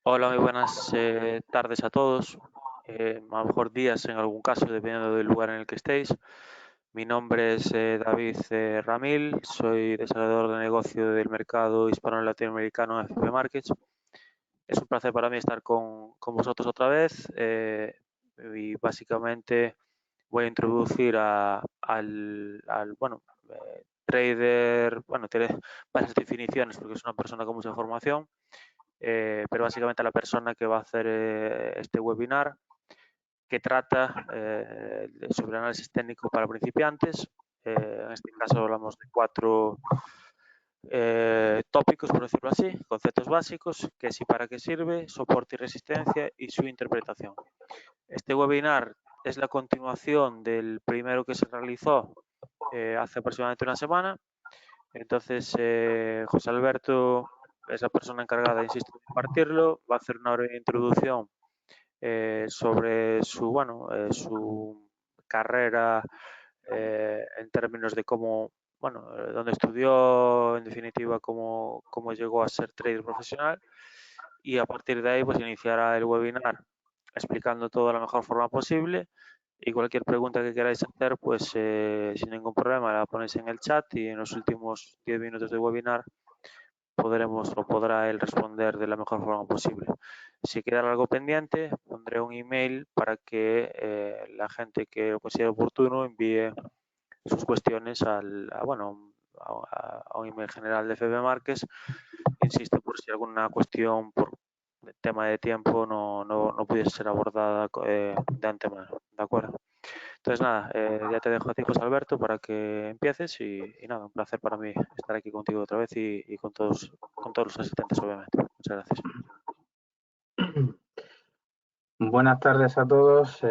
Hola, muy buenas tardes a todos. A lo mejor días en algún caso, dependiendo del lugar en el que estéis. Mi nombre es David Ramil, soy desarrollador de negocio del mercado hispano-latinoamericano en FP Markets. Es un placer para mí estar con vosotros otra vez y básicamente voy a introducir bueno, trader, bueno, tiene varias definiciones porque es una persona con mucha formación, pero básicamente la persona que va a hacer este webinar que trata sobre análisis técnico para principiantes. En este caso hablamos de 4 tópicos, por decirlo así, conceptos básicos, qué es y para qué sirve, soporte y resistencia y su interpretación. Este webinar es la continuación del primero que se realizó hace aproximadamente una semana. Entonces, José Alberto es la persona encargada, insisto, de impartirlo. Va a hacer una breve introducción sobre su carrera en términos de cómo, bueno, dónde estudió, en definitiva, cómo llegó a ser trader profesional. Y a partir de ahí, pues iniciará el webinar explicando todo de la mejor forma posible. Y cualquier pregunta que queráis hacer, pues sin ningún problema la ponéis en el chat y en los últimos 10 minutos de webinar podrá él responder de la mejor forma posible. Si queda algo pendiente, pondré un email para que la gente que lo considere oportuno envíe sus cuestiones a un email general de FB Márquez. Insisto, por si alguna cuestión por tema de tiempo no pudiese ser abordada de antemano. ¿De acuerdo? Entonces, nada, ya te dejo a ti, José Alberto, para que empieces y nada, un placer para mí estar aquí contigo otra vez y con todos los asistentes, obviamente. Muchas gracias. Buenas tardes a todos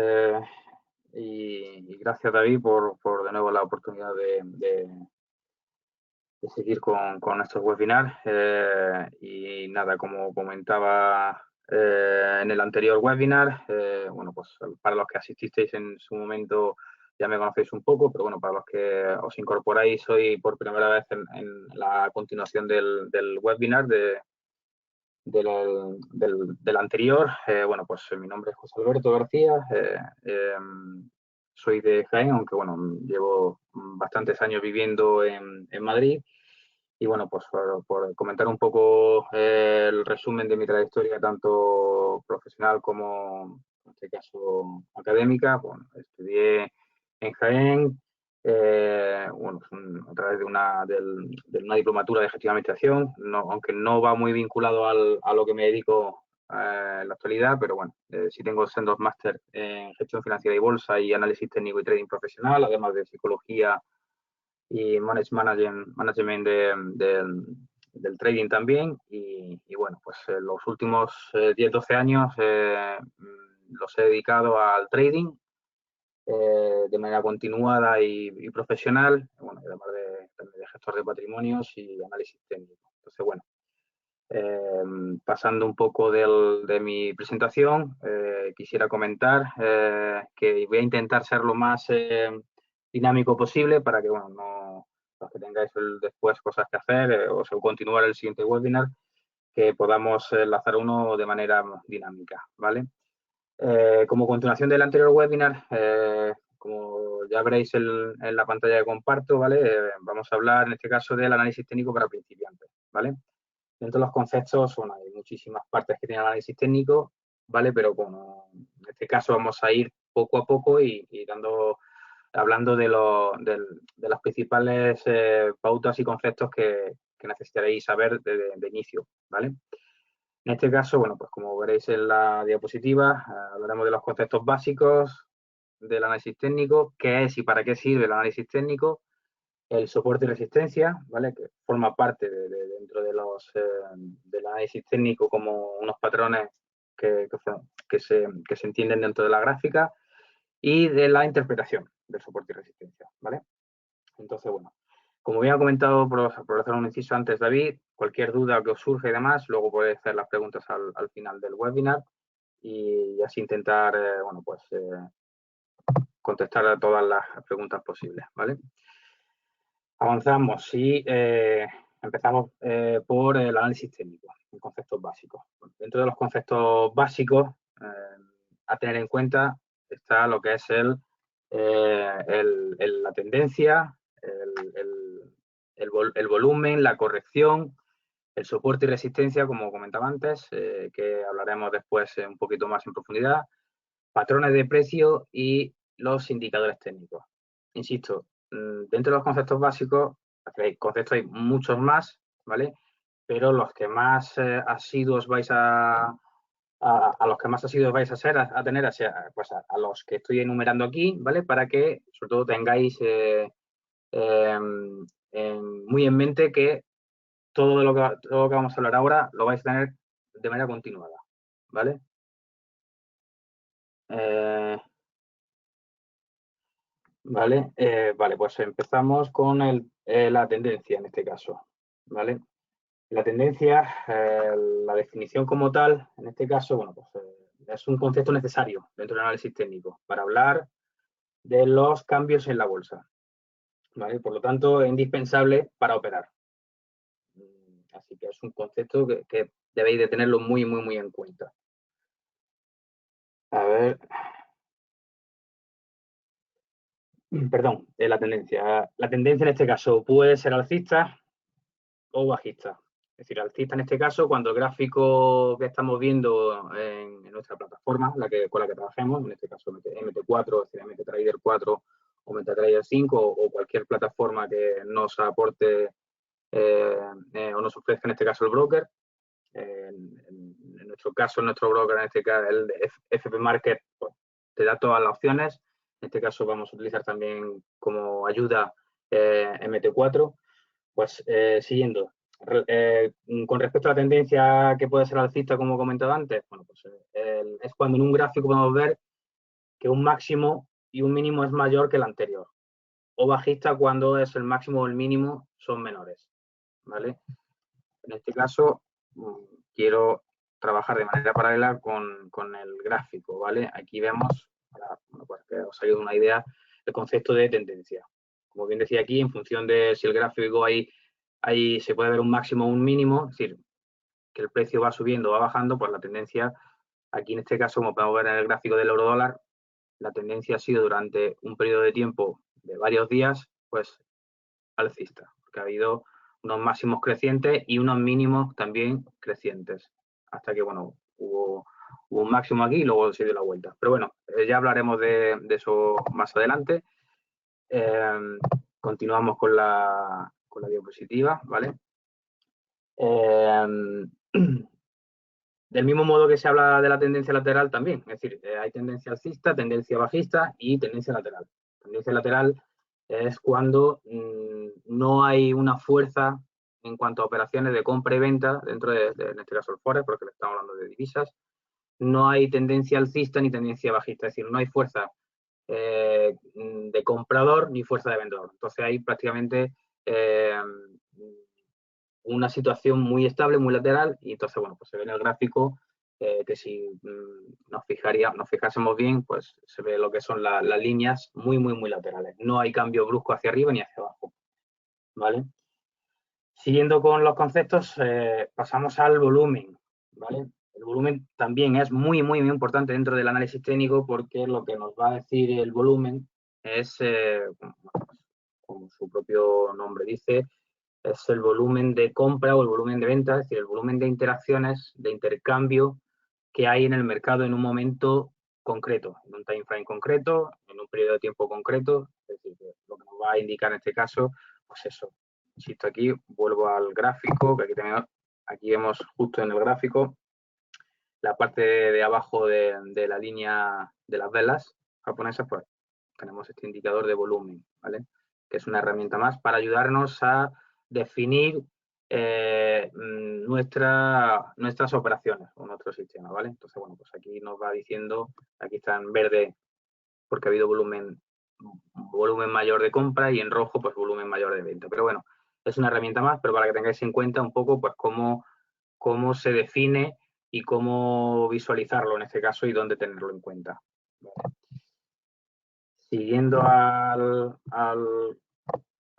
y gracias, David, por de nuevo la oportunidad de seguir con estos webinars. Y nada, como comentaba en el anterior webinar, bueno, pues para los que asististeis en su momento ya me conocéis un poco, pero bueno, para los que os incorporáis hoy por primera vez en la continuación del webinar del anterior. Bueno, pues mi nombre es José Alberto García, soy de Jaén, aunque bueno, llevo bastantes años viviendo en Madrid. Y bueno, pues por comentar un poco el resumen de mi trayectoria, tanto profesional como, en este caso, académica. Bueno, estudié en Jaén, bueno, a través de una diplomatura de gestión de administración, aunque no va muy vinculado a lo que me dedico en la actualidad, pero bueno, sí tengo sendos máster en gestión financiera y bolsa y análisis técnico y trading profesional, además de psicología y management del trading también. Y bueno, pues los últimos 10-12 años los he dedicado al trading de manera continuada y profesional, bueno, además de gestor de patrimonios y análisis técnico. Entonces, bueno, pasando un poco de mi presentación, quisiera comentar que voy a intentar ser lo más dinámico posible para que, bueno, no los que tengáis después cosas que hacer o continuar el siguiente webinar, que podamos enlazar uno de manera dinámica, ¿vale? Como continuación del anterior webinar, como ya veréis en la pantalla que comparto, ¿vale? Vamos a hablar en este caso del análisis técnico para principiantes, ¿vale? Dentro de los conceptos, bueno, hay muchísimas partes que tiene el análisis técnico, ¿vale? Pero bueno, en este caso vamos a ir poco a poco y hablando de las principales pautas y conceptos que necesitaréis saber de inicio, ¿vale? En este caso, bueno, pues como veréis en la diapositiva, hablaremos de los conceptos básicos del análisis técnico, qué es y para qué sirve el análisis técnico, el soporte y resistencia, ¿vale? Que forma parte dentro del análisis técnico como unos patrones que se entienden dentro de la gráfica, y de la interpretación del soporte y resistencia, ¿vale? Entonces, bueno, como bien ha comentado por hacer un inciso antes, David, cualquier duda que os surja y demás, luego podéis hacer las preguntas al final del webinar y así intentar, bueno, pues contestar a todas las preguntas posibles, ¿vale? Avanzamos. Sí, Empezamos por el análisis técnico, en conceptos básicos. Dentro de los conceptos básicos a tener en cuenta está lo que es la tendencia, el volumen, la corrección, el soporte y resistencia, como comentaba antes, que hablaremos después un poquito más en profundidad, patrones de precio y los indicadores técnicos. Insisto, dentro de los conceptos básicos, conceptos hay muchos más, ¿vale? Pero los que más asiduos vais a los que más asiduos vais a tener, pues a los que estoy enumerando aquí, ¿vale? Para que, sobre todo, tengáis muy en mente que todo lo que vamos a hablar ahora lo vais a tener de manera continuada, ¿vale? Vale, pues empezamos con la tendencia en este caso, ¿vale? La tendencia, la definición como tal, en este caso, bueno, pues es un concepto necesario dentro del análisis técnico para hablar de los cambios en la bolsa, ¿vale? Por lo tanto, es indispensable para operar. Así que es un concepto que debéis de tenerlo muy, muy, muy en cuenta. A ver. Perdón, la tendencia. La tendencia en este caso puede ser alcista o bajista. Es decir, alcista en este caso, cuando el gráfico que estamos viendo en nuestra plataforma, con la que trabajemos, en este caso MT4, es decir, MetaTrader 4 o MetaTrader 5 o cualquier plataforma que nos aporte o nos ofrezca en este caso el broker. En nuestro caso, nuestro broker, en este caso el de FP Market, pues, te da todas las opciones. En este caso vamos a utilizar también como ayuda MT4. Pues siguiendo, con respecto a la tendencia que puede ser alcista, como he comentado antes, bueno, pues es cuando en un gráfico podemos ver que un máximo y un mínimo es mayor que el anterior. O bajista cuando es el máximo o el mínimo son menores, ¿vale? En este caso, quiero trabajar de manera paralela con el gráfico, ¿vale? Aquí vemos, para que os ayude una idea, el concepto de tendencia. Como bien decía aquí, en función de si el gráfico ahí se puede ver un máximo o un mínimo, es decir, que el precio va subiendo o va bajando, pues la tendencia, aquí en este caso, como podemos ver en el gráfico del euro dólar, la tendencia ha sido durante un periodo de tiempo de varios días, pues alcista, porque ha habido unos máximos crecientes y unos mínimos también crecientes, hasta que, bueno, hubo un máximo aquí y luego se dio la vuelta. Pero bueno, ya hablaremos de eso más adelante. Continuamos con la diapositiva, ¿vale? Del mismo modo que se habla de la tendencia lateral también, es decir, hay tendencia alcista, tendencia bajista y tendencia lateral. Tendencia lateral es cuando no hay una fuerza en cuanto a operaciones de compra y venta dentro de en este caso el Forex, porque le estamos hablando de divisas. No hay tendencia alcista ni tendencia bajista, es decir, no hay fuerza de comprador ni fuerza de vendedor. Entonces hay prácticamente una situación muy estable, muy lateral, y entonces, bueno, pues se ve en el gráfico que si nos fijásemos bien, pues se ve lo que son las líneas muy, muy, muy laterales. No hay cambio brusco hacia arriba ni hacia abajo, ¿vale? Siguiendo con los conceptos, pasamos al volumen, ¿vale? El volumen también es muy, muy, muy importante dentro del análisis técnico porque lo que nos va a decir el volumen es, como su propio nombre dice, es el volumen de compra o el volumen de venta, es decir, el volumen de interacciones, de intercambio que hay en el mercado en un momento concreto, en un time frame concreto, en un periodo de tiempo concreto, es decir, lo que nos va a indicar en este caso, pues eso. Insisto, aquí vuelvo al gráfico, que aquí vemos justo en el gráfico la parte de abajo de la línea de las velas japonesas, pues tenemos este indicador de volumen, ¿vale? Que es una herramienta más para ayudarnos a definir nuestras operaciones o nuestro sistema, ¿vale? Entonces, bueno, pues aquí nos va diciendo, aquí está en verde porque ha habido volumen mayor de compra y en rojo, pues volumen mayor de venta. Pero bueno, es una herramienta más, pero para que tengáis en cuenta un poco, pues cómo se define y cómo visualizarlo en este caso y dónde tenerlo en cuenta. ¿Vale? Siguiendo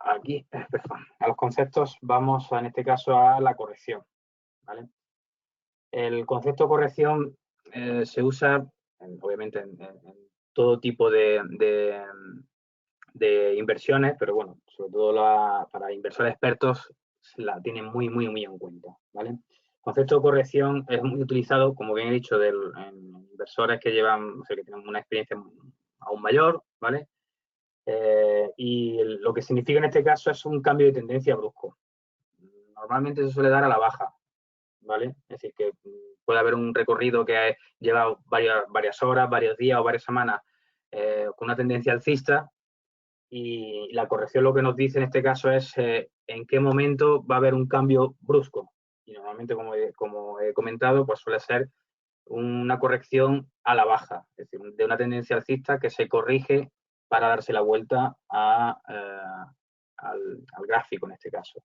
aquí, perdón, a los conceptos vamos en este caso a la corrección, ¿vale? El concepto de corrección se usa obviamente en todo tipo de inversiones, pero bueno, sobre todo para inversores expertos se la tienen muy, muy, muy en cuenta, ¿vale? El concepto de corrección es muy utilizado, como bien he dicho, en inversores que llevan, o sea, que tienen una experiencia aún mayor, ¿vale? Y lo que significa en este caso es un cambio de tendencia brusco. Normalmente se suele dar a la baja, ¿vale? Es decir, que puede haber un recorrido que lleva varias horas, varios días o varias semanas con una tendencia alcista, y la corrección lo que nos dice en este caso es en qué momento va a haber un cambio brusco. Y normalmente, como he comentado, pues suele ser una corrección a la baja, es decir, de una tendencia alcista que se corrige para darse la vuelta al gráfico en este caso,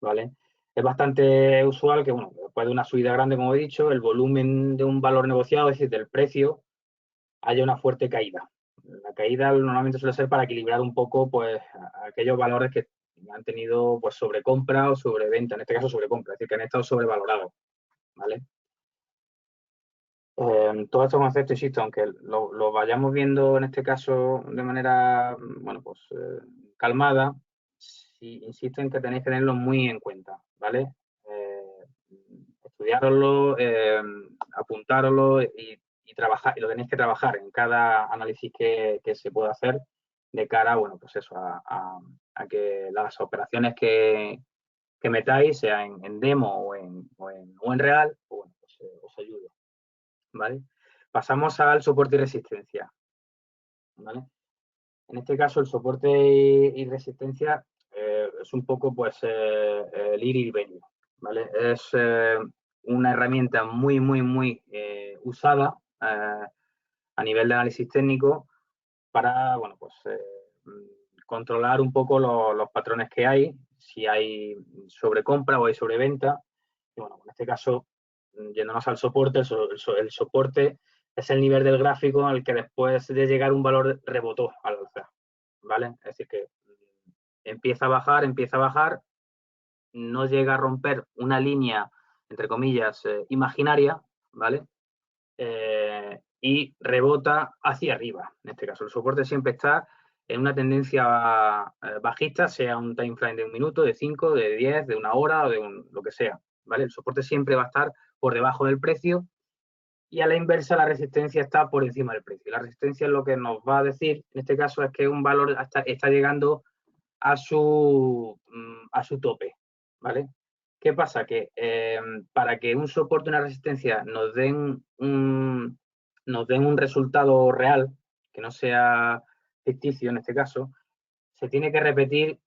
¿vale? Es bastante usual que, bueno, después de una subida grande, como he dicho, el volumen de un valor negociado, es decir, del precio, haya una fuerte caída. La caída normalmente suele ser para equilibrar un poco, pues, aquellos valores que han tenido, pues, sobrecompra o sobreventa, en este caso sobrecompra, es decir, que han estado sobrevalorados, ¿vale? Todos estos conceptos, insisto, aunque lo vayamos viendo en este caso de manera, bueno, pues calmada, sí, insisto en que tenéis que tenerlo muy en cuenta, ¿vale? Estudiarlo, apuntároslo y trabajar, y lo tenéis que trabajar en cada análisis que se pueda hacer de cara, bueno, pues eso, a que las operaciones que metáis, sea en demo o en real, pues, bueno, pues, os ayude. ¿Vale? Pasamos al soporte y resistencia, ¿vale? En este caso, el soporte y resistencia es un poco, pues, el ir y venir, ¿vale? Es una herramienta muy, muy, muy usada a nivel de análisis técnico para, bueno, pues, controlar un poco los patrones que hay, si hay sobrecompra o hay sobreventa. Y bueno, en este caso, yéndonos al soporte, el soporte es el nivel del gráfico al que después de llegar un valor rebotó al alza, ¿vale? Es decir, que empieza a bajar, no llega a romper una línea, entre comillas, imaginaria, ¿vale? Y rebota hacia arriba. En este caso, el soporte siempre está en una tendencia bajista, sea un time frame de 1 minuto, de 5, de 10, de 1 hora o de lo que sea, ¿vale? El soporte siempre va a estar por debajo del precio, y a la inversa la resistencia está por encima del precio. La resistencia es lo que nos va a decir, en este caso, es que un valor está llegando a su tope, ¿vale? ¿Qué pasa? Que para que un soporte y una resistencia nos den un resultado real, que no sea ficticio en este caso, se tiene que repetir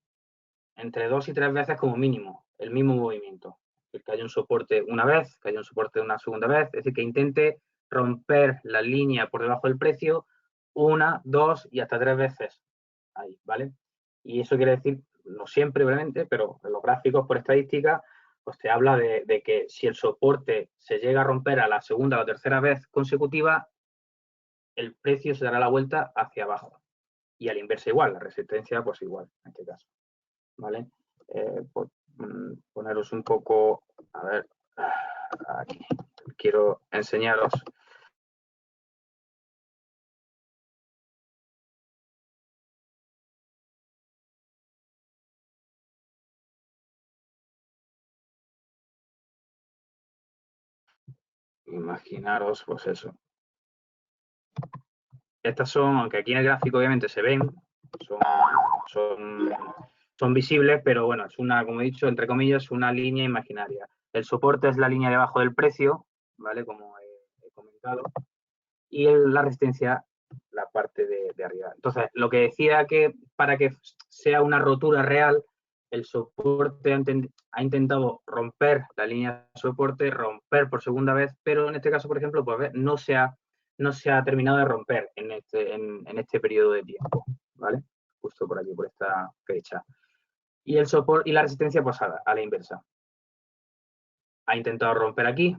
entre 2 y 3 veces como mínimo el mismo movimiento. Es decir, que haya un soporte una vez, que haya un soporte una segunda vez, es decir, que intente romper la línea por debajo del precio 1, 2 y hasta 3 veces ahí, ¿vale? Y eso quiere decir, no siempre, obviamente, pero en los gráficos por estadística, pues te habla de que si el soporte se llega a romper a la segunda o la tercera vez consecutiva, el precio se dará la vuelta hacia abajo. Y al inverso igual, la resistencia pues igual, en este caso, ¿vale? Pues, poneros un poco, a ver, aquí, quiero enseñaros. Imaginaros, pues eso. Estas son, aunque aquí en el gráfico obviamente se ven, son visibles, pero bueno, es una, como he dicho, entre comillas, una línea imaginaria. El soporte es la línea debajo del precio, ¿vale? Como he comentado, y la resistencia, la parte de arriba. Entonces, lo que decía que para que sea una rotura real, el soporte ha intentado romper la línea de soporte, romper por segunda vez, pero en este caso, por ejemplo, pues no se ha terminado de romper en este periodo de tiempo, ¿vale? Justo por aquí, por esta fecha. Y el soporte y la resistencia, pues a la inversa. Ha intentado romper aquí,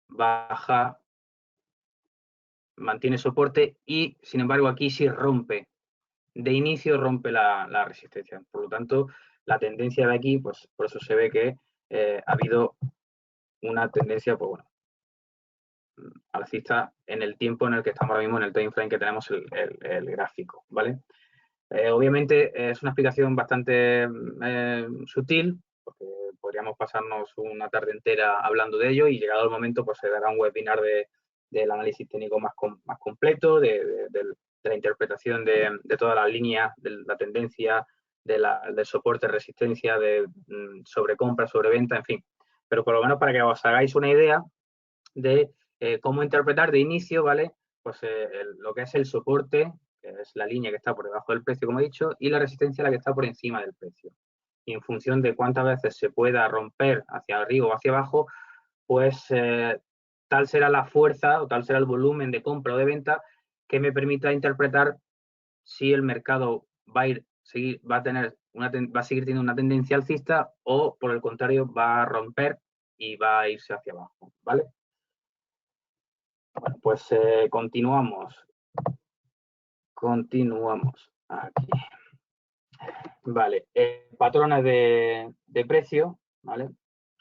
baja, mantiene soporte y, sin embargo, aquí sí rompe de inicio rompe la resistencia. Por lo tanto, la tendencia de aquí, pues por eso se ve que ha habido una tendencia, pues bueno, alcista en el tiempo en el que estamos ahora mismo, en el time frame que tenemos el gráfico, ¿vale? Obviamente es una explicación bastante sutil, porque podríamos pasarnos una tarde entera hablando de ello y llegado el momento pues se dará un webinar del análisis técnico más completo, de la interpretación de todas las líneas, de la tendencia, del soporte, resistencia, de sobrecompra, sobreventa, en fin. Pero por lo menos para que os hagáis una idea de cómo interpretar de inicio, ¿vale? Pues lo que es el soporte, que es la línea que está por debajo del precio, como he dicho, y la resistencia, la que está por encima del precio. Y en función de cuántas veces se pueda romper hacia arriba o hacia abajo, pues tal será la fuerza o tal será el volumen de compra o de venta que me permita interpretar si el mercado va a seguir teniendo una tendencia alcista o, por el contrario, va a romper y va a irse hacia abajo, ¿vale? Bueno, pues continuamos. Continuamos aquí. Vale, patrones de precio, ¿vale?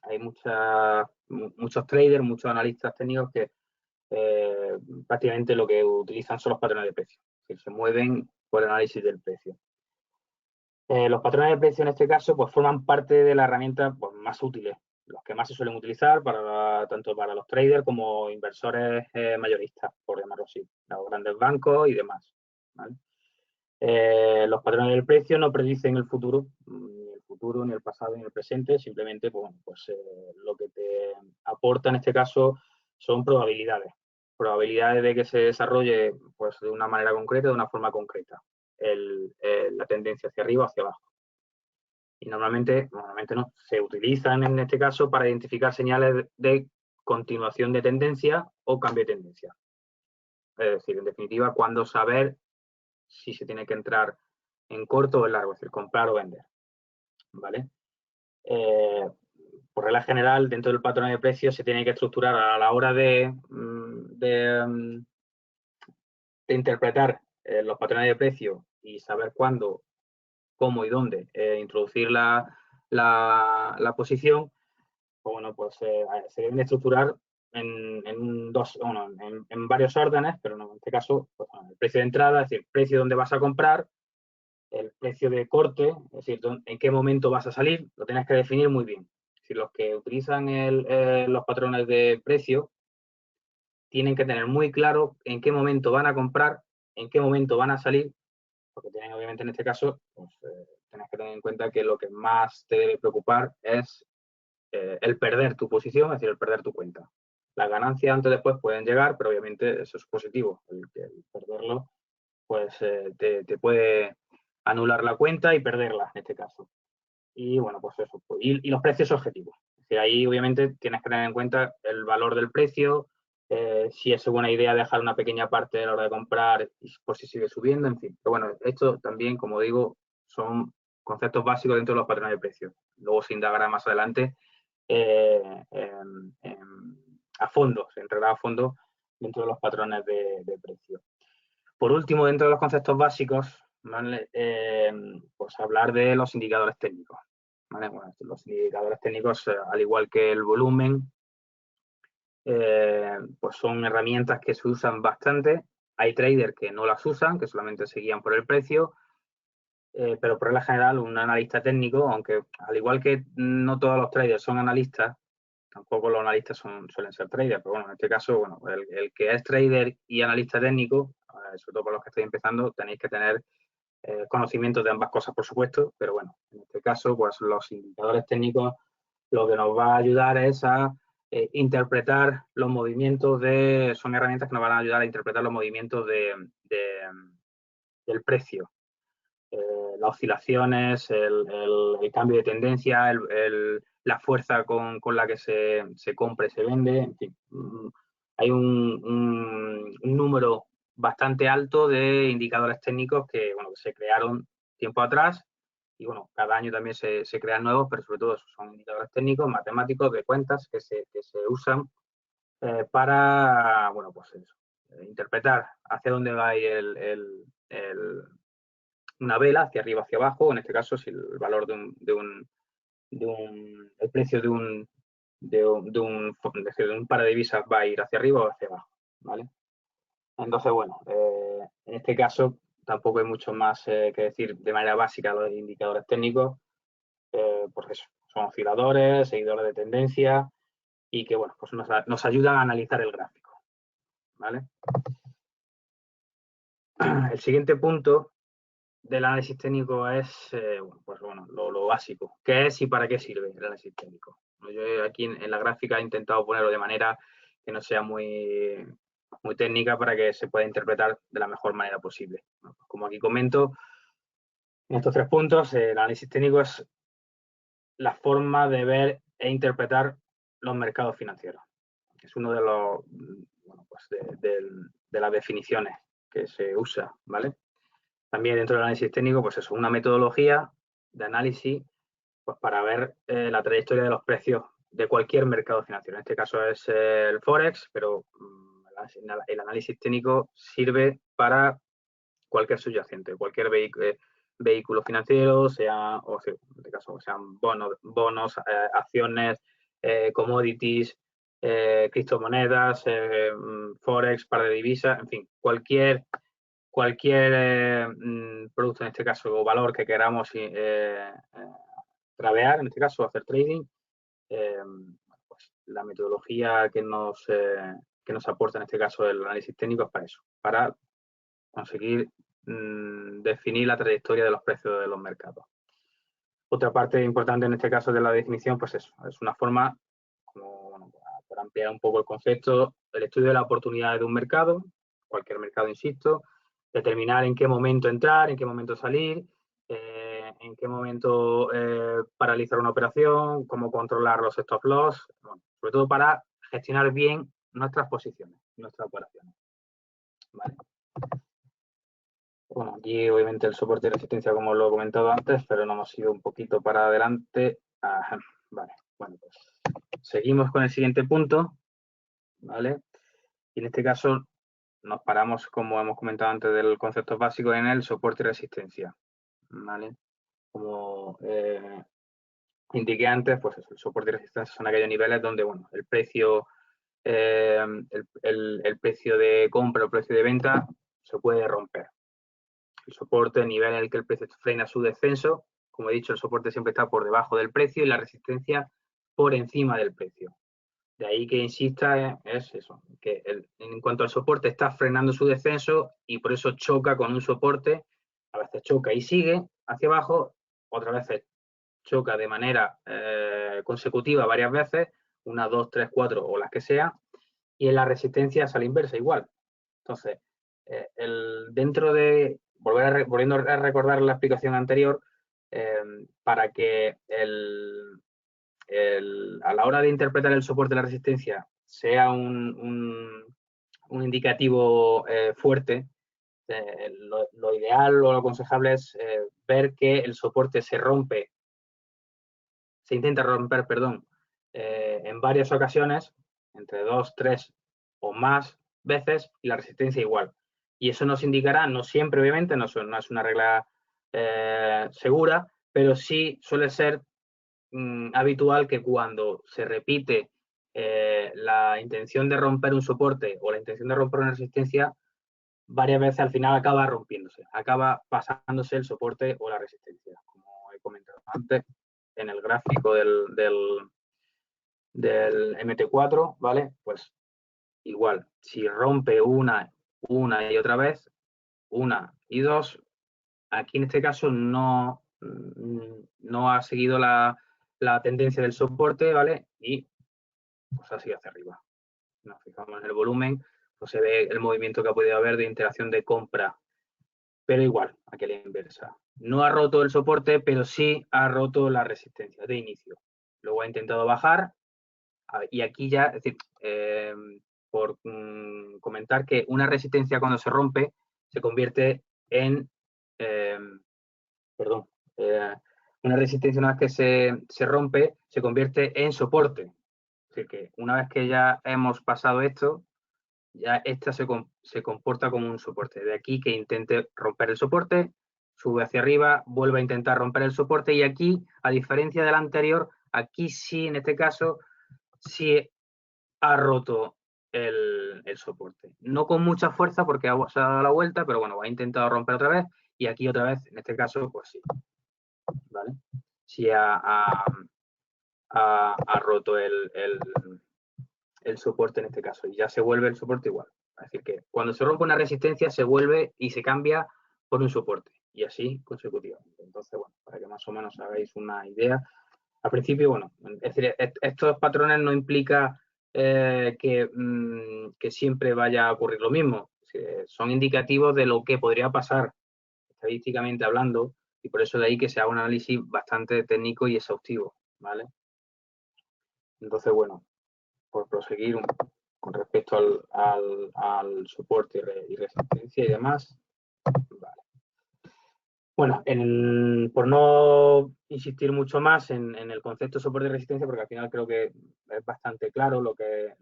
Hay muchos traders, muchos analistas técnicos que prácticamente lo que utilizan son los patrones de precio, que se mueven por el análisis del precio. Los patrones de precio en este caso pues forman parte de la herramienta pues, más útiles, los que más se suelen utilizar tanto para los traders como inversores mayoristas, por llamarlo así, los grandes bancos y demás, ¿vale? Los patrones del precio no predicen el futuro, ni el pasado, ni el presente, simplemente pues, lo que te aporta en este caso son probabilidades de que se desarrolle pues, de una manera concreta, de una forma concreta, la tendencia hacia arriba o hacia abajo. Y normalmente no, se utilizan en este caso para identificar señales de continuación de tendencia o cambio de tendencia. Es decir, en definitiva, cuándo saber si se tiene que entrar en corto o en largo, es decir, comprar o vender, ¿vale? Por regla general, dentro del patrón de precios se tiene que estructurar a la hora de interpretar los patrones de precio y saber cuándo, cómo y dónde introducir la posición, bueno, pues se deben estructurar en varios órdenes, pero en este caso, pues, el precio de entrada, es decir, el precio donde vas a comprar, el precio de corte, es decir, en qué momento vas a salir, lo tienes que definir muy bien. Si los que utilizan los patrones de precio tienen que tener muy claro en qué momento van a comprar, en qué momento van a salir, porque tienen, obviamente, en este caso, pues, tienes que tener en cuenta que lo que más te debe preocupar es el perder tu posición, es decir, el perder tu cuenta. Las ganancias antes o después pueden llegar, pero obviamente eso es positivo. El perderlo, pues te puede anular la cuenta y perderla en este caso. Y bueno, pues eso. Y los precios objetivos. Es decir, ahí obviamente tienes que tener en cuenta el valor del precio, si es buena idea dejar una pequeña parte a la hora de comprar por si sigue subiendo, en fin. Pero bueno, esto también, como digo, son conceptos básicos dentro de los patrones de precios. Luego se indagará más adelante a fondo, se entrará a fondo dentro de los patrones de precio. Por último, dentro de los conceptos básicos, ¿vale? Pues hablar de los indicadores técnicos, ¿vale? Bueno, los indicadores técnicos, al igual que el volumen, pues son herramientas que se usan bastante. Hay traders que no las usan, que solamente se guían por el precio, pero por regla general un analista técnico, aunque al igual que no todos los traders son analistas, tampoco los analistas suelen ser traders, pero bueno, en este caso, bueno, el que es trader y analista técnico, sobre todo para los que estáis empezando, tenéis que tener conocimientos de ambas cosas, por supuesto, pero bueno, en este caso, pues los indicadores técnicos lo que nos va a ayudar es a interpretar los movimientos son herramientas que nos van a ayudar a interpretar los movimientos del precio. Las oscilaciones, el cambio de tendencia, la fuerza con la que se compra y se vende, en fin. Hay un número bastante alto de indicadores técnicos que se crearon tiempo atrás y bueno, cada año también se crean nuevos, pero sobre todo son indicadores técnicos, matemáticos, de cuentas que se usan para, bueno, pues eso, interpretar hacia dónde va a ir una vela hacia arriba, hacia abajo, en este caso si el valor el precio de un par de divisas va a ir hacia arriba o hacia abajo, ¿vale? Entonces, bueno, en este caso tampoco hay mucho más que decir de manera básica los indicadores técnicos, porque son osciladores, seguidores de tendencia y que, bueno, pues nos ayudan a analizar el gráfico, ¿vale? El siguiente punto del análisis técnico es, pues bueno, lo básico. ¿Qué es y para qué sirve el análisis técnico? Yo aquí en la gráfica he intentado ponerlo de manera que no sea muy técnica para que se pueda interpretar de la mejor manera posible. Como aquí comento, en estos 3 puntos, el análisis técnico es la forma de ver e interpretar los mercados financieros. Es uno de los, bueno, pues de las definiciones que se usa, ¿vale? También dentro del análisis técnico, pues eso, una metodología de análisis pues para ver la trayectoria de los precios de cualquier mercado financiero. En este caso es el Forex, pero el análisis técnico sirve para cualquier subyacente, cualquier vehículo financiero, en este caso sean bonos, acciones, commodities, criptomonedas, Forex, par de divisas, en fin, cualquier producto, en este caso, o valor que queramos tradear, en este caso, hacer trading, pues la metodología que nos aporta, en este caso, el análisis técnico es para eso, para conseguir definir la trayectoria de los precios de los mercados. Otra parte importante en este caso de la definición, pues eso, es una forma, como, bueno, para ampliar un poco el concepto, el estudio de la oportunidad de un mercado, cualquier mercado, insisto, determinar en qué momento entrar, en qué momento salir, en qué momento paralizar una operación, cómo controlar los stop loss, bueno, sobre todo para gestionar bien nuestras posiciones, nuestras operaciones. ¿Vale? Bueno, aquí obviamente el soporte y resistencia, como lo he comentado antes, pero nos hemos ido un poquito para adelante. Ajá, vale, bueno, pues seguimos con el siguiente punto, ¿vale? Y en este caso nos paramos, como hemos comentado antes, del concepto básico en el soporte y resistencia, ¿vale? Como indiqué antes, pues eso, el soporte y resistencia son aquellos niveles donde, bueno, el precio, el precio de compra o el precio de venta se puede romper. El soporte, el nivel en el que el precio frena su descenso. Como he dicho, el soporte siempre está por debajo del precio y la resistencia por encima del precio. De ahí que insista es eso, que en cuanto al soporte está frenando su descenso y por eso choca con un soporte, a veces choca y sigue hacia abajo, otras veces choca de manera consecutiva varias veces, 1, 2, 3, 4 o las que sea, y en la resistencia es a la inversa igual. Entonces, dentro de, volviendo a recordar la explicación anterior, para que a la hora de interpretar el soporte de la resistencia sea un indicativo fuerte, lo ideal o lo aconsejable es ver que el soporte se intenta romper, perdón, en varias ocasiones, entre 2, 3 o más veces, y la resistencia igual. Y eso nos indicará, no siempre obviamente, no es una regla segura, pero sí suele ser habitual que cuando se repite la intención de romper un soporte o la intención de romper una resistencia, varias veces al final acaba rompiéndose, acaba pasándose el soporte o la resistencia, como he comentado antes en el gráfico del MT4, ¿vale? Pues igual, si rompe una y otra vez, una y dos, aquí en este caso no ha seguido la tendencia del soporte, ¿vale? Y pues ha seguido hacia arriba. Nos fijamos en el volumen, pues se ve el movimiento que ha podido haber de interacción de compra, pero igual, aquí a la inversa. No ha roto el soporte, pero sí ha roto la resistencia de inicio. Luego ha intentado bajar, y aquí ya, es decir, por comentar que una resistencia cuando se rompe se convierte en, perdón, una resistencia una vez que se rompe se convierte en soporte. Es decir, que una vez que ya hemos pasado esto, ya esta se comporta como un soporte. De aquí que intente romper el soporte, sube hacia arriba, vuelve a intentar romper el soporte y aquí, a diferencia del anterior, aquí sí, en este caso, sí ha roto el soporte. No con mucha fuerza porque se ha dado la vuelta, pero bueno, ha intentado romper otra vez y aquí otra vez, en este caso, pues sí, ¿vale? Sí ha roto el soporte en este caso y ya se vuelve el soporte igual. Es decir, que cuando se rompe una resistencia se vuelve y se cambia por un soporte y así consecutivamente. Entonces, bueno, para que más o menos hagáis una idea. Al principio, bueno, es decir, estos patrones no implica que siempre vaya a ocurrir lo mismo. Son indicativos de lo que podría pasar estadísticamente hablando y por eso de ahí que se haga un análisis bastante técnico y exhaustivo, ¿vale? Entonces, bueno, por proseguir con respecto al soporte y resistencia y demás. Vale. Bueno, por no insistir mucho más en el concepto de soporte y resistencia, porque al final creo que es bastante claro lo que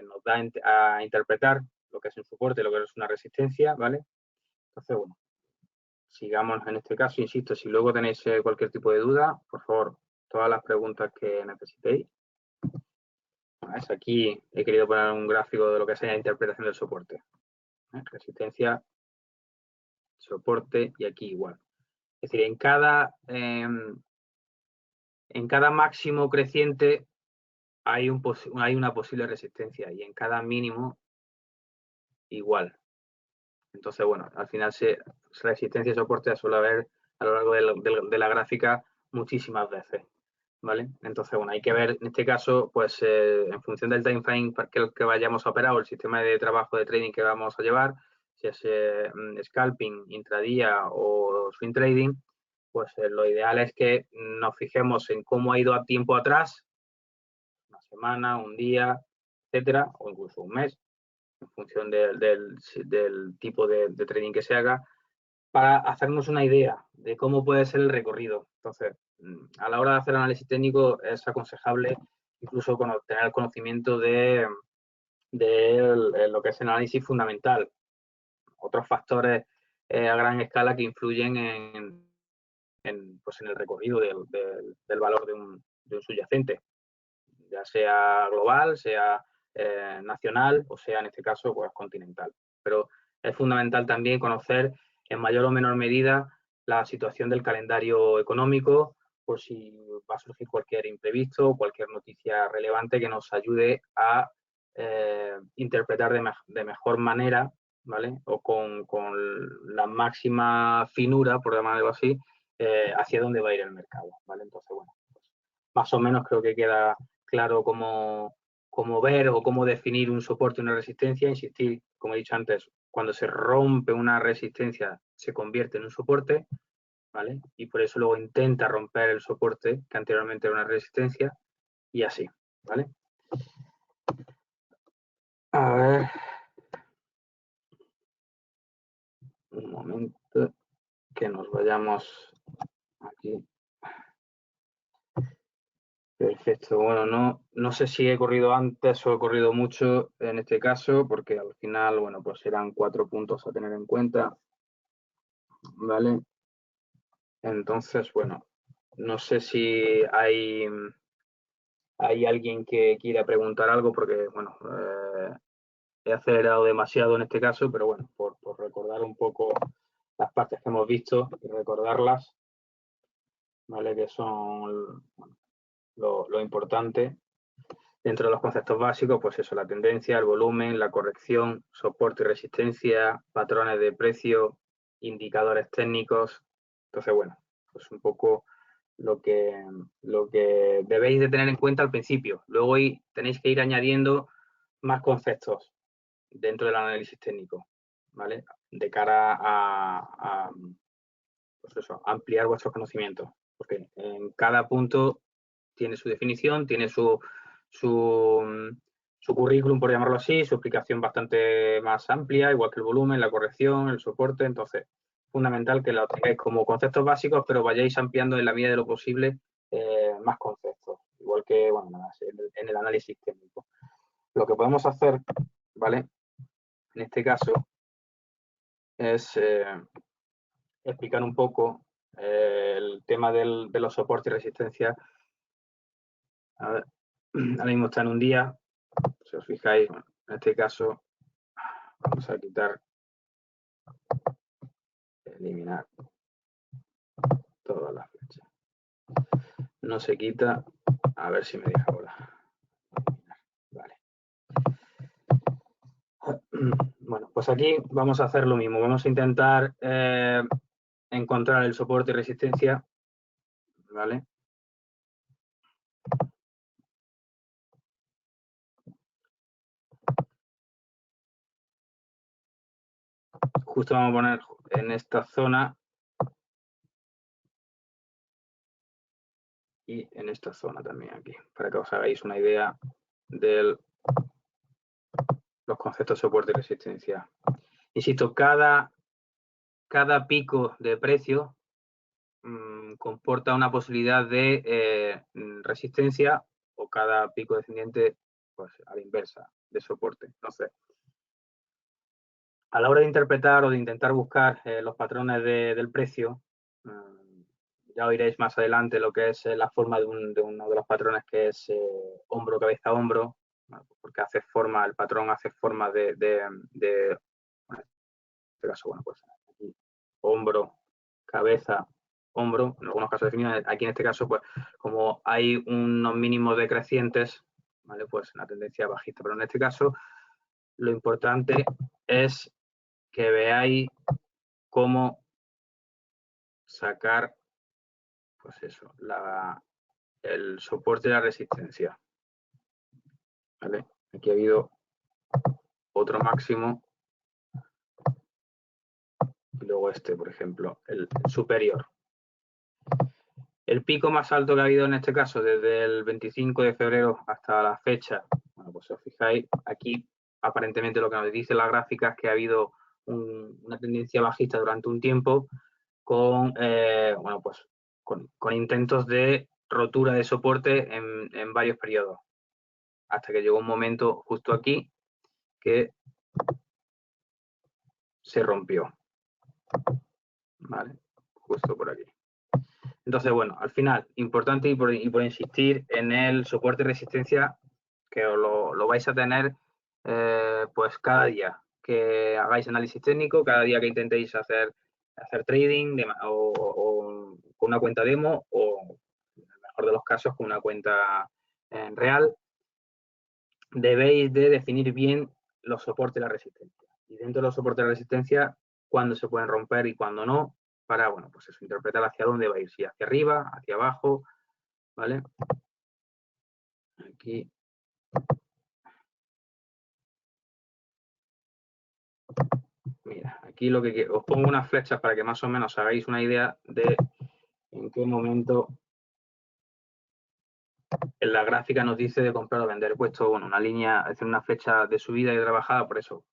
nos da a interpretar lo que es un soporte y lo que es una resistencia, ¿vale? Entonces, bueno, sigamos en este caso, insisto, si luego tenéis cualquier tipo de duda, por favor, todas las preguntas que necesitéis. Aquí he querido poner un gráfico de lo que es la interpretación del soporte. Resistencia, soporte y aquí igual. Es decir, en cada máximo creciente hay una posible resistencia y en cada mínimo igual. Entonces, bueno, al final resistencia y soporte suele haber a lo largo de la gráfica muchísimas veces, ¿vale? Entonces, bueno, hay que ver en este caso, pues en función del time frame que vayamos a operar o el sistema de trabajo de trading que vamos a llevar, si es scalping, intradía o swing trading, pues lo ideal es que nos fijemos en cómo ha ido a tiempo atrás, una semana, un día, etcétera, o incluso un mes, en función del tipo de trading que se haga, para hacernos una idea de cómo puede ser el recorrido. Entonces, a la hora de hacer análisis técnico es aconsejable incluso tener el conocimiento de lo que es el análisis fundamental, otros factores a gran escala que influyen pues en el recorrido del valor de un subyacente, ya sea global, sea nacional o sea en este caso pues continental. Pero es fundamental también conocer en mayor o menor medida la situación del calendario económico por si va a surgir cualquier imprevisto, cualquier noticia relevante que nos ayude a interpretar de mejor manera, ¿vale? O con la máxima finura, por llamarlo así, hacia dónde va a ir el mercado, ¿vale? Entonces, bueno, pues, más o menos creo que queda claro cómo ver o cómo definir un soporte y una resistencia. Insistir, como he dicho antes, cuando se rompe una resistencia se convierte en un soporte, ¿vale? Y por eso luego intenta romper el soporte que anteriormente era una resistencia y así, ¿vale? A ver. Un momento que nos vayamos aquí. Perfecto, bueno, no sé si he corrido antes o he corrido mucho en este caso, porque al final, bueno, pues serán 4 puntos a tener en cuenta, ¿vale? Entonces, bueno, no sé si hay alguien que quiera preguntar algo, porque, bueno, he acelerado demasiado en este caso, pero bueno, por recordar un poco las partes que hemos visto y recordarlas, ¿vale? Que son lo importante. Dentro de los conceptos básicos, pues eso, la tendencia, el volumen, la corrección, soporte y resistencia, patrones de precio, indicadores técnicos. Entonces, bueno, pues un poco lo que debéis de tener en cuenta al principio. Luego tenéis que ir añadiendo más conceptos dentro del análisis técnico, ¿vale? De cara a pues eso, ampliar vuestros conocimientos. Porque en cada punto tiene su definición, tiene su currículum, por llamarlo así, su explicación bastante más amplia, igual que el volumen, la corrección, el soporte. Entonces, fundamental que lo tengáis como conceptos básicos, pero vayáis ampliando en la medida de lo posible más conceptos, igual que, bueno, en el análisis técnico. Lo que podemos hacer, ¿vale? En este caso es explicar un poco el tema de los soportes y resistencia. A ver, ahora mismo está en un día, si os fijáis, bueno, en este caso vamos a quitar, eliminar todas las flechas. No se quita, a ver si me deja ahora. Vale. Bueno, pues aquí vamos a hacer lo mismo. Vamos a intentar encontrar el soporte y resistencia, ¿vale? Justo vamos a poner en esta zona y en esta zona también aquí, para que os hagáis una idea de los conceptos de soporte y resistencia. Insisto, cada pico de precio comporta una posibilidad de resistencia, o cada pico descendiente, pues a la inversa, de soporte. Entonces, a la hora de interpretar o de intentar buscar los patrones del precio, ya oiréis más adelante lo que es la forma de uno de los patrones, que es hombro, cabeza, hombro, ¿no? Porque hace forma, el patrón hace forma bueno, en este caso, bueno, pues aquí, hombro, cabeza, hombro, en algunos casos definidos. Aquí en este caso, pues como hay unos mínimos decrecientes, ¿vale? Pues una tendencia bajista. Pero en este caso, lo importante es que veáis cómo sacar, pues eso, el soporte y la resistencia. ¿Vale? Aquí ha habido otro máximo y luego este, por ejemplo, el superior. El pico más alto que ha habido en este caso desde el 25 de febrero hasta la fecha, bueno, pues si os fijáis aquí, aparentemente lo que nos dice la gráfica es que ha habido una tendencia bajista durante un tiempo con, bueno, pues con intentos de rotura de soporte en varios periodos, hasta que llegó un momento justo aquí que se rompió, ¿vale? Justo por aquí. Entonces, bueno, al final, importante y por insistir en el soporte y resistencia, que lo vais a tener pues cada día que hagáis análisis técnico, cada día que intentéis hacer trading o con una cuenta demo, o en el mejor de los casos con una cuenta real, debéis de definir bien los soportes y la resistencia. Y dentro de los soportes y la resistencia, cuándo se pueden romper y cuándo no, para, bueno, pues eso, interpretar hacia dónde va a ir, si hacia arriba, hacia abajo, ¿vale? Aquí. Mira, aquí lo que os pongo unas flechas para que más o menos hagáis una idea de en qué momento en la gráfica nos dice de comprar o vender. He puesto, bueno, una línea, es decir, una flecha de subida y de bajada por eso.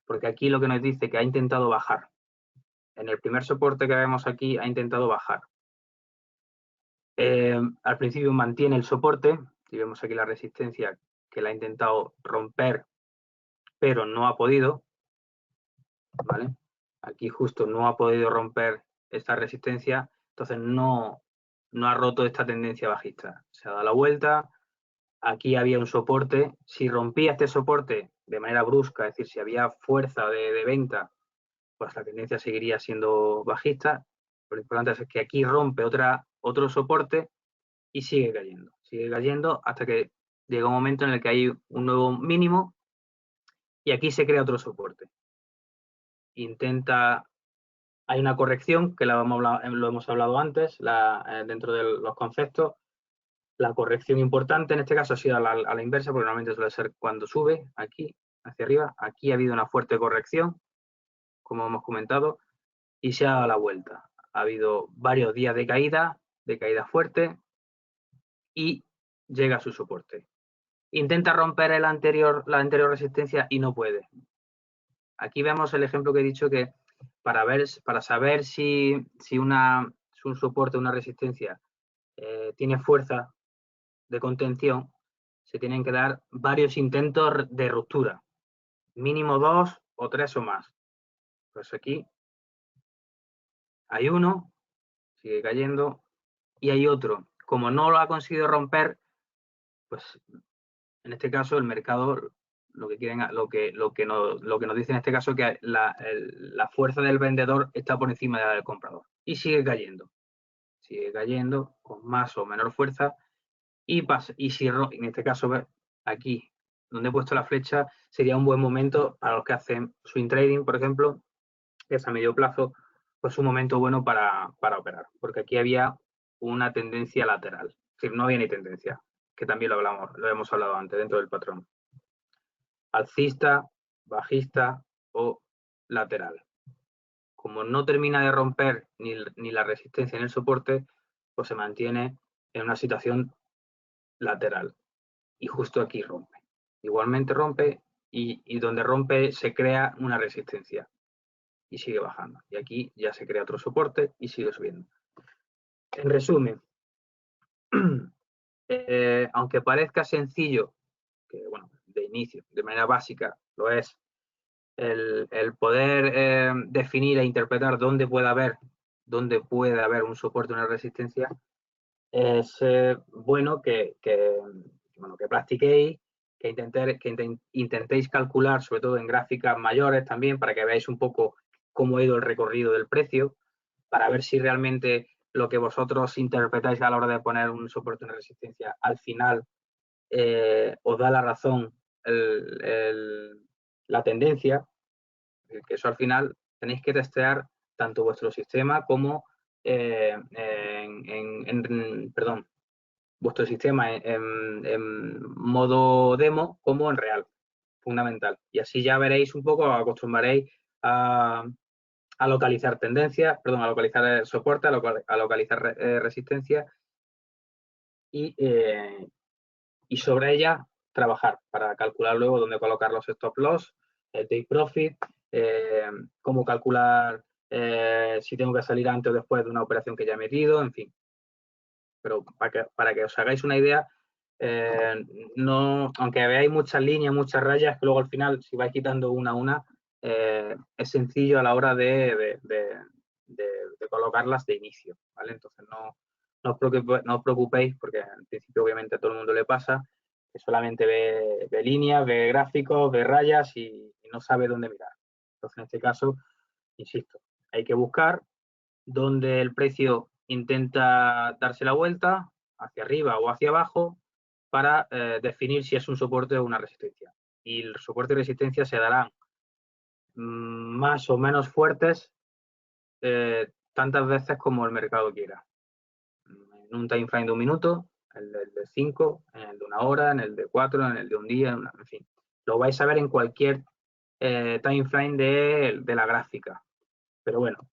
Porque aquí lo que nos dice que ha intentado bajar. En el primer soporte que vemos aquí ha intentado bajar. Al principio mantiene el soporte, y vemos aquí la resistencia que la ha intentado romper, pero no ha podido, ¿vale? Aquí justo no ha podido romper esta resistencia, entonces no ha roto esta tendencia bajista. Se ha dado la vuelta, aquí había un soporte, si rompía este soporte de manera brusca, es decir, si había fuerza de venta, pues la tendencia seguiría siendo bajista. Lo importante es que aquí rompe otro soporte y sigue cayendo hasta que llega un momento en el que hay un nuevo mínimo y aquí se crea otro soporte. Hay una corrección que lo hemos hablado antes dentro de los conceptos. La corrección importante en este caso ha sido a la inversa, porque normalmente suele ser cuando sube aquí hacia arriba. Aquí ha habido una fuerte corrección, como hemos comentado, y se ha dado la vuelta. Ha habido varios días de caída fuerte, y llega a su soporte. Intenta romper la anterior resistencia y no puede. Aquí vemos el ejemplo que he dicho, que para saber si un soporte o una resistencia tiene fuerza de contención, se tienen que dar varios intentos de ruptura, mínimo 2 o 3 o más. Pues aquí Hay uno, sigue cayendo, y hay otro. Como no lo ha conseguido romper, pues en este caso el mercado lo que nos dice en este caso es que la fuerza del vendedor está por encima de la del comprador. Y sigue cayendo con más o menor fuerza y si en este caso aquí donde he puesto la flecha sería un buen momento para los que hacen swing trading, por ejemplo, que es a medio plazo, pues un momento bueno para operar, porque aquí había una tendencia lateral, es decir, no había ni tendencia, que también lo hemos hablado antes dentro del patrón. Alcista, bajista o lateral. Como no termina de romper ni la resistencia ni el soporte, pues se mantiene en una situación lateral. Y justo aquí rompe. Igualmente rompe y donde rompe se crea una resistencia y sigue bajando. Y aquí ya se crea otro soporte y sigue subiendo. En resumen, aunque parezca sencillo, que bueno, de inicio, de manera básica, lo es, el poder definir e interpretar dónde puede haber un soporte, una resistencia, es bueno que practiquéis, que intentéis calcular, sobre todo en gráficas mayores también, para que veáis un poco cómo ha ido el recorrido del precio, para ver si realmente lo que vosotros interpretáis a la hora de poner un soporte, una resistencia, al final os da la razón la tendencia, que eso al final tenéis que testear tanto vuestro sistema como vuestro sistema en modo demo como en real, fundamental. Y así ya veréis un poco, acostumbraréis a localizar tendencias, a localizar soporte, a localizar resistencia y sobre ella trabajar para calcular luego dónde colocar los stop loss, el take profit, cómo calcular si tengo que salir antes o después de una operación que ya he metido, en fin. Pero para que os hagáis una idea, no, aunque veáis muchas líneas, muchas rayas, que luego al final, si vais quitando una a una, es sencillo a la hora de colocarlas de inicio, ¿vale? Entonces no os preocupéis, porque al principio obviamente a todo el mundo le pasa, que solamente ve líneas, ve gráficos, ve rayas y no sabe dónde mirar. Entonces, en este caso, insisto, hay que buscar dónde el precio intenta darse la vuelta, hacia arriba o hacia abajo, para definir si es un soporte o una resistencia. Y el soporte y resistencia se darán más o menos fuertes tantas veces como el mercado quiera. En un time frame de un minuto, en el de 5, en el de una hora, en el de 4, en el de un día, en fin. Lo vais a ver en cualquier time frame de la gráfica. Pero bueno,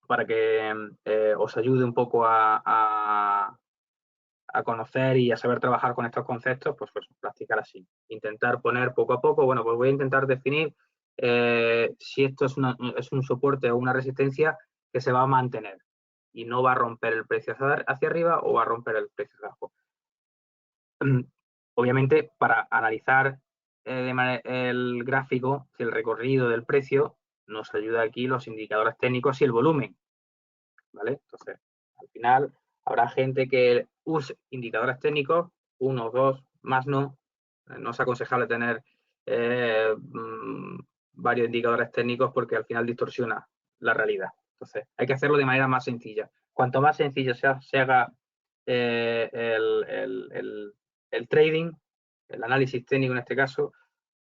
para que os ayude un poco a conocer y a saber trabajar con estos conceptos, pues practicar así. Intentar poner poco a poco, bueno, pues voy a intentar definir si esto es un soporte o una resistencia que se va a mantener y no va a romper el precio hacia arriba o va a romper el precio hacia abajo. Obviamente, para analizar el gráfico, el recorrido del precio, nos ayuda aquí los indicadores técnicos y el volumen, ¿vale? Entonces, al final, habrá gente que use indicadores técnicos, 1, 2, más no. No es aconsejable tener varios indicadores técnicos porque al final distorsiona la realidad. Entonces, hay que hacerlo de manera más sencilla. Cuanto más sencillo se haga el trading, el análisis técnico en este caso,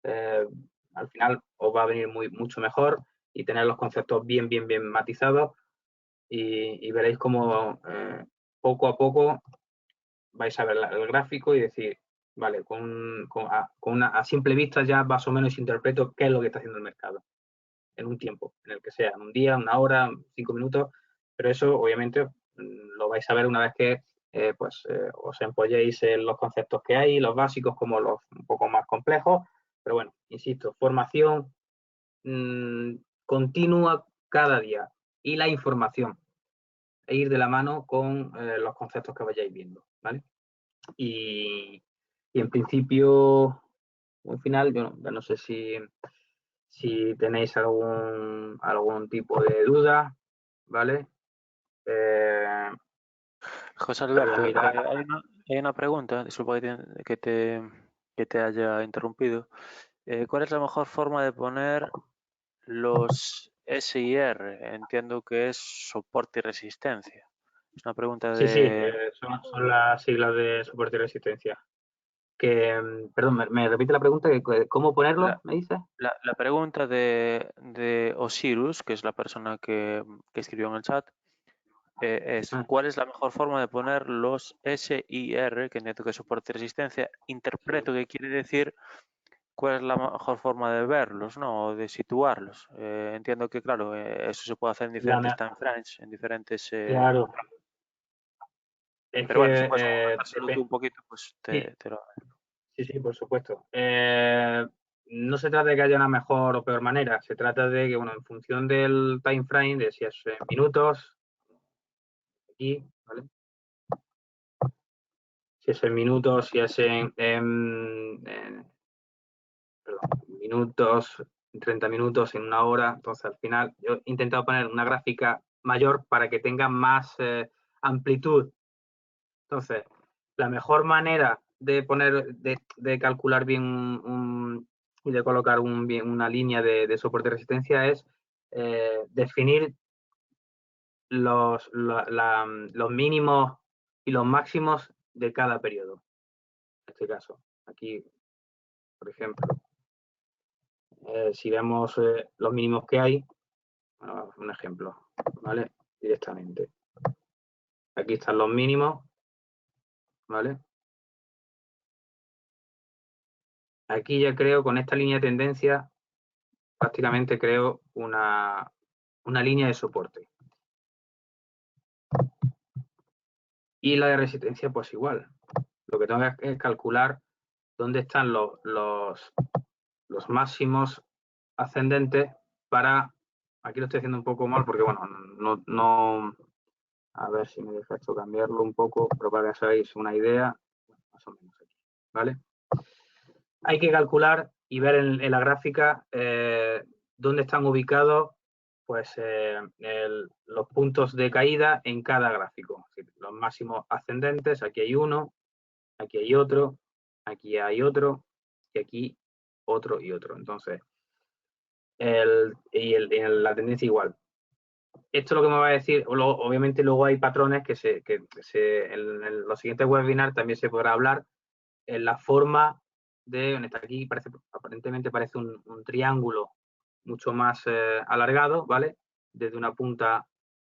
al final os va a venir mucho mejor y tener los conceptos bien matizados y veréis cómo poco a poco vais a ver el gráfico y decir, vale, a simple vista ya más o menos interpreto qué es lo que está haciendo el mercado en un tiempo, en el que sea, en un día, una hora, 5 minutos, pero eso obviamente lo vais a ver una vez que os empolléis en los conceptos que hay, los básicos como los un poco más complejos, pero bueno, insisto, formación continua cada día y la información e ir de la mano con los conceptos que vayáis viendo, ¿vale? Y en principio, al final, yo no sé si tenéis algún tipo de duda, ¿vale? José Te voy a Alberto, mirar. hay una pregunta, disculpa que te haya interrumpido. ¿Cuál es la mejor forma de poner los SIR? Entiendo que es soporte y resistencia. Es una pregunta Sí, sí, de... son las siglas de soporte y resistencia. Perdón, ¿me repite la pregunta? ¿Cómo La, ponerlo, me dices? la pregunta de Osiris, que es la persona que escribió en el chat, es Ah, ¿cuál es la mejor forma de poner los SIR, que entiendo que es soporte y resistencia? Interpreto que quiere decir cuál es la mejor forma de verlos, ¿no? O de situarlos. Entiendo que, claro, eso se puede hacer en la diferentes me- time frames, en diferentes... claro, es Pero bueno, si que puedes comentárselo tú depende. un poquito, pues Sí, te lo... sí, sí, por supuesto. No se trata de que haya una mejor o peor manera, se trata de que, bueno, en función del time frame, de si es en minutos, aquí, ¿vale? Si es en minutos, si es perdón, minutos, 30 minutos, en una hora. Entonces, al final, yo he intentado poner una gráfica mayor para que tenga más amplitud. Entonces, la mejor manera de de calcular bien y de colocar bien una línea de soporte de resistencia es definir los mínimos y los máximos de cada periodo. En este caso, aquí, por ejemplo, si vemos los mínimos que hay, bueno, un ejemplo, ¿vale? Directamente. Aquí están los mínimos, ¿vale? Aquí ya creo, con esta línea de tendencia, prácticamente creo una línea de soporte. Y la de resistencia, pues igual. Lo que tengo que es calcular dónde están los máximos ascendentes para... Aquí lo estoy haciendo un poco mal porque, bueno, no a ver si me deja esto cambiarlo un poco, pero para que os hagáis una idea, más o menos aquí, ¿vale? Hay que calcular y ver en la gráfica dónde están ubicados pues, los puntos de caída en cada gráfico. Es decir, los máximos ascendentes, aquí hay uno, aquí hay otro, aquí hay otro, y aquí otro y otro. Entonces, la tendencia igual. Esto lo que me va a decir, obviamente luego hay patrones en los siguientes webinars también se podrá hablar en la forma aquí aparentemente parece un triángulo mucho más alargado, ¿vale? Desde una punta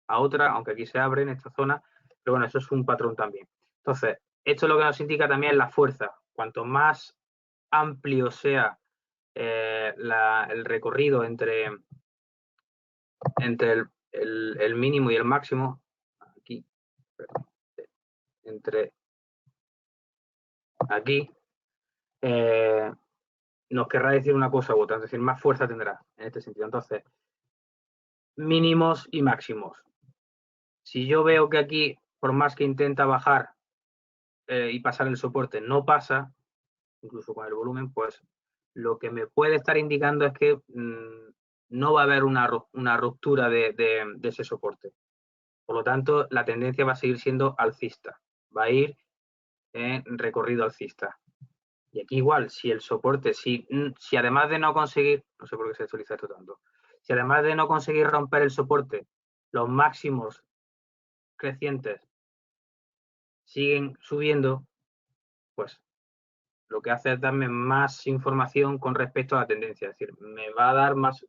a otra, aunque aquí se abre en esta zona, pero bueno, eso es un patrón también. Entonces, esto lo que nos indica también es la fuerza. Cuanto más amplio sea el recorrido entre el mínimo y el máximo, aquí, perdón, entre aquí, nos querrá decir una cosa u otra, es decir, más fuerza tendrá en este sentido. Entonces, mínimos y máximos. Si yo veo que aquí, por más que intenta bajar y pasar el soporte, no pasa, incluso con el volumen, pues lo que me puede estar indicando es que no va a haber una ruptura de ese soporte. Por lo tanto, la tendencia va a seguir siendo alcista, va a ir en recorrido alcista. Y aquí igual, si el soporte, si además de no conseguir, no sé por qué se actualiza esto tanto, si además de no conseguir romper el soporte, los máximos crecientes siguen subiendo, pues lo que hace es darme más información con respecto a la tendencia. Es decir, me va a dar más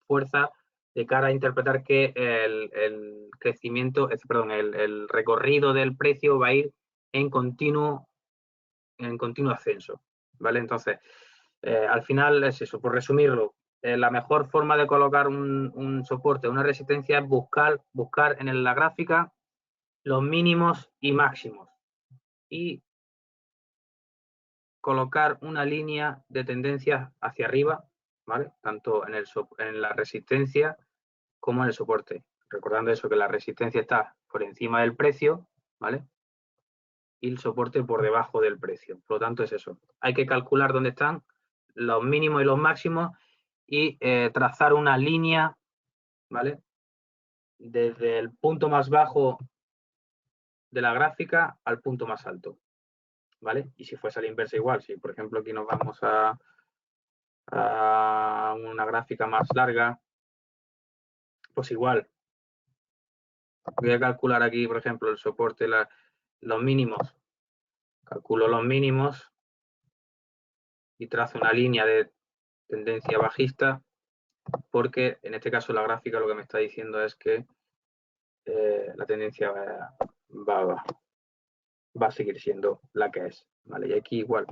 fuerza de cara a interpretar que el crecimiento, perdón, el recorrido del precio va a ir en continuo ascenso. ¿Vale? Entonces, al final es eso, por resumirlo, la mejor forma de colocar un soporte, una resistencia es buscar en la gráfica los mínimos y máximos y colocar una línea de tendencia hacia arriba, ¿vale? Tanto en la resistencia como en el soporte. Recordando eso, que la resistencia está por encima del precio, ¿vale? Y el soporte por debajo del precio. Por lo tanto, es eso. Hay que calcular dónde están los mínimos y los máximos y trazar una línea, ¿vale? desde el punto más bajo de la gráfica al punto más alto, ¿vale? Y si fuese a la inversa igual, si por ejemplo aquí nos vamos a una gráfica más larga, pues igual. Voy a calcular aquí, por ejemplo, el soporte, los mínimos. Calculo los mínimos y trazo una línea de tendencia bajista, porque en este caso la gráfica lo que me está diciendo es que la tendencia va a seguir siendo la que es, ¿vale? Y aquí igual,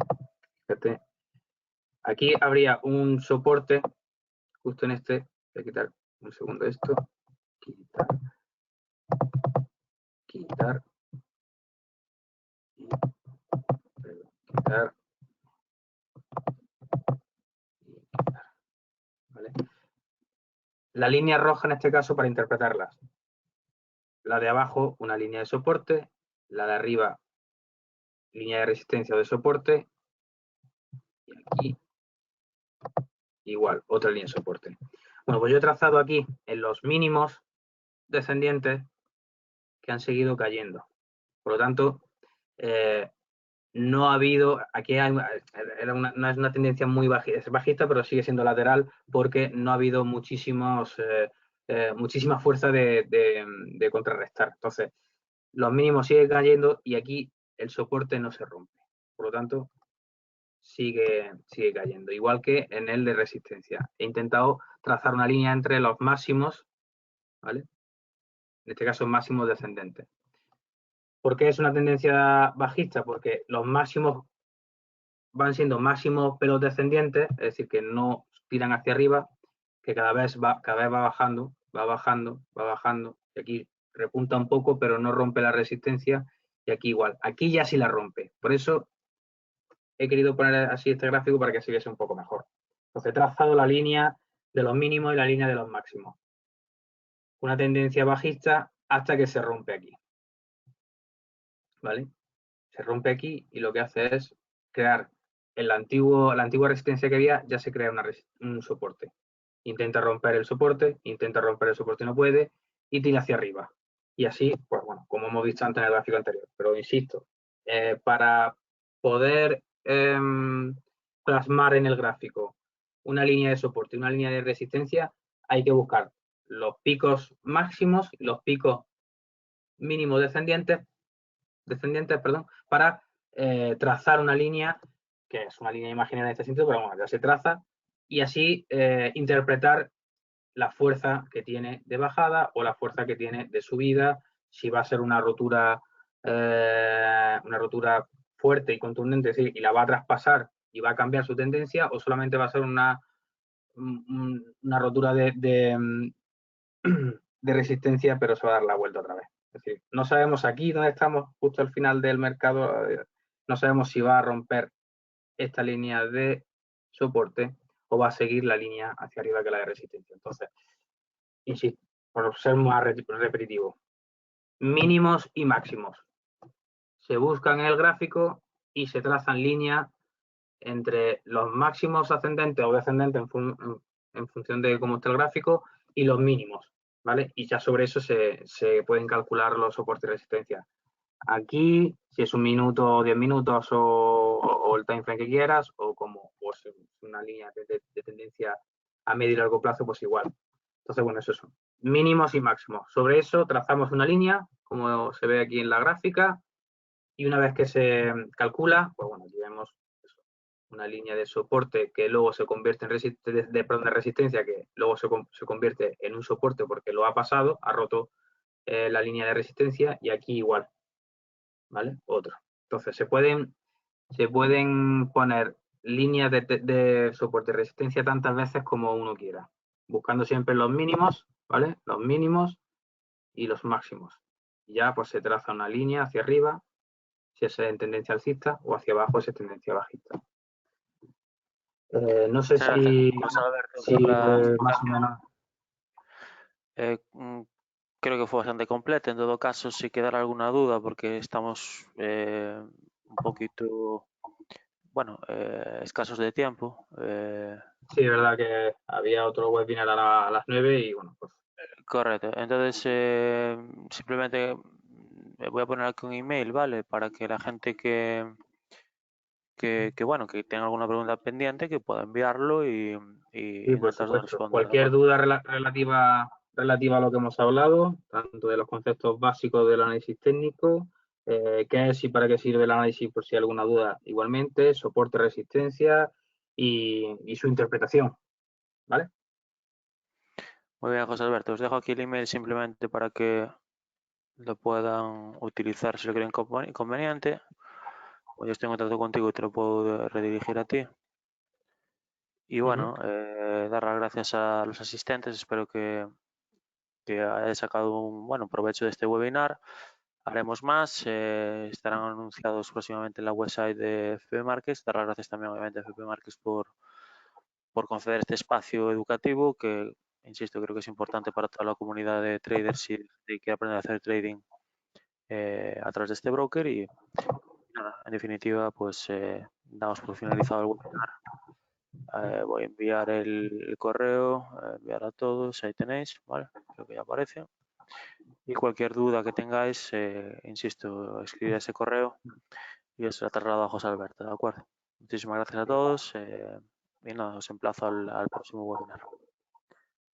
fíjate, aquí habría un soporte justo en este, voy a quitar un segundo esto, quitar, quitar, y, quitar, y quitar, ¿vale? La línea roja en este caso para interpretarlas, la de abajo una línea de soporte, la de arriba línea de resistencia o de soporte, y aquí igual, otra línea de soporte. Bueno, pues yo he trazado aquí en los mínimos descendientes que han seguido cayendo. Por lo tanto, no ha habido, aquí hay, no es una tendencia muy bajista, es bajista, pero sigue siendo lateral porque no ha habido muchísima fuerza de contrarrestar. Entonces, los mínimos siguen cayendo y aquí el soporte no se rompe. Por lo tanto, sigue cayendo, igual que en el de resistencia. He intentado trazar una línea entre los máximos, ¿vale? En este caso, máximos descendentes. ¿Por qué es una tendencia bajista? Porque los máximos van siendo máximos pelos descendientes, es decir, que no tiran hacia arriba, que cada vez va bajando, va bajando, va bajando, y aquí repunta un poco, pero no rompe la resistencia, y aquí igual. Aquí ya sí la rompe. Por eso he querido poner así este gráfico para que se viese un poco mejor. Entonces he trazado la línea de los mínimos y la línea de los máximos. Una tendencia bajista hasta que se rompe aquí. ¿Vale? Se rompe aquí y lo que hace es crear la antigua resistencia que había, ya se crea un soporte. Intenta romper el soporte y no puede, y tira hacia arriba. Y así, pues bueno, como hemos visto antes en el gráfico anterior. Pero insisto, para poder plasmar en el gráfico una línea de soporte y una línea de resistencia, hay que buscar los picos máximos y los picos mínimos descendientes, para trazar una línea, que es una línea imaginaria en este sentido, pero bueno, ya se traza, y así interpretar la fuerza que tiene de bajada o la fuerza que tiene de subida, si va a ser una rotura fuerte y contundente, es decir, y la va a traspasar y va a cambiar su tendencia, o solamente va a ser una rotura de resistencia, pero se va a dar la vuelta otra vez. Es decir, no sabemos aquí donde estamos, justo al final del mercado, no sabemos si va a romper esta línea de soporte o va a seguir la línea hacia arriba que la de resistencia. Entonces, insisto, por ser más repetitivo, mínimos y máximos se buscan en el gráfico y se trazan líneas entre los máximos ascendentes o descendentes en función de cómo está el gráfico y los mínimos, ¿vale? Y ya sobre eso se pueden calcular los soportes y resistencia. Aquí, si es 1 minuto o 10 minutos o el time frame que quieras, o como pues, una línea de tendencia a medio y largo plazo, pues igual. Entonces, bueno, eso son mínimos y máximos. Sobre eso trazamos una línea, como se ve aquí en la gráfica, y una vez que se calcula, pues bueno, aquí vemos una línea de soporte que luego se convierte en de resistencia, que luego se convierte en un soporte porque lo ha pasado, ha roto la línea de resistencia, y aquí igual, ¿vale? Otro. Entonces, se pueden poner líneas de soporte y resistencia tantas veces como uno quiera, buscando siempre los mínimos, ¿vale? Los mínimos y los máximos. Y ya pues se traza una línea hacia arriba, si es en tendencia alcista, o hacia abajo si es tendencia bajista. No sé Muchas gracias, si José Alberto, si por la más o menos. creo que fue bastante completa. En todo caso, si quedara alguna duda, porque estamos un poquito, bueno, escasos de tiempo. Sí, es verdad que había otro webinar a las 9 y bueno, pues Correcto. Entonces, simplemente voy a poner aquí un email, ¿vale? Para que la gente bueno, que tenga alguna pregunta pendiente, que pueda enviarlo y Sí, por intentar supuesto. responder, ¿de Cualquier acuerdo? duda relativa a lo que hemos hablado, tanto de los conceptos básicos del análisis técnico, qué es y para qué sirve el análisis, por si hay alguna duda, igualmente, soporte, resistencia y su interpretación, ¿vale? Muy bien, José Alberto. Os dejo aquí el email simplemente para que lo puedan utilizar si lo creen conveniente. O yo estoy en contacto contigo y te lo puedo redirigir a ti. Y Ujú. bueno, dar las gracias a los asistentes. Espero que hayáis sacado un buen provecho de este webinar. Haremos más, estarán anunciados próximamente en la website de FP Markets. Dar las gracias también obviamente a FP Markets por conceder este espacio educativo que, insisto, creo que es importante para toda la comunidad de traders y de que aprender a hacer trading a través de este broker. Y nada, en definitiva, pues damos por finalizado el webinar. Voy a enviar el correo, enviar a todos, ahí tenéis, ¿vale? Creo que ya aparece. Y cualquier duda que tengáis, insisto, escribid ese correo y os lo traslado a José Alberto, ¿de acuerdo? Muchísimas gracias a todos y nada, os emplazo al próximo webinar.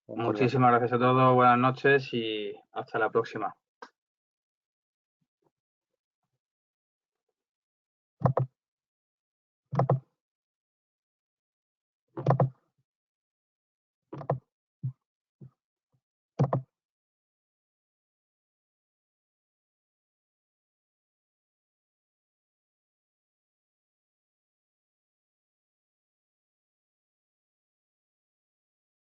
Un cordial Muchísimas gracias a todos, buenas noches y hasta la próxima.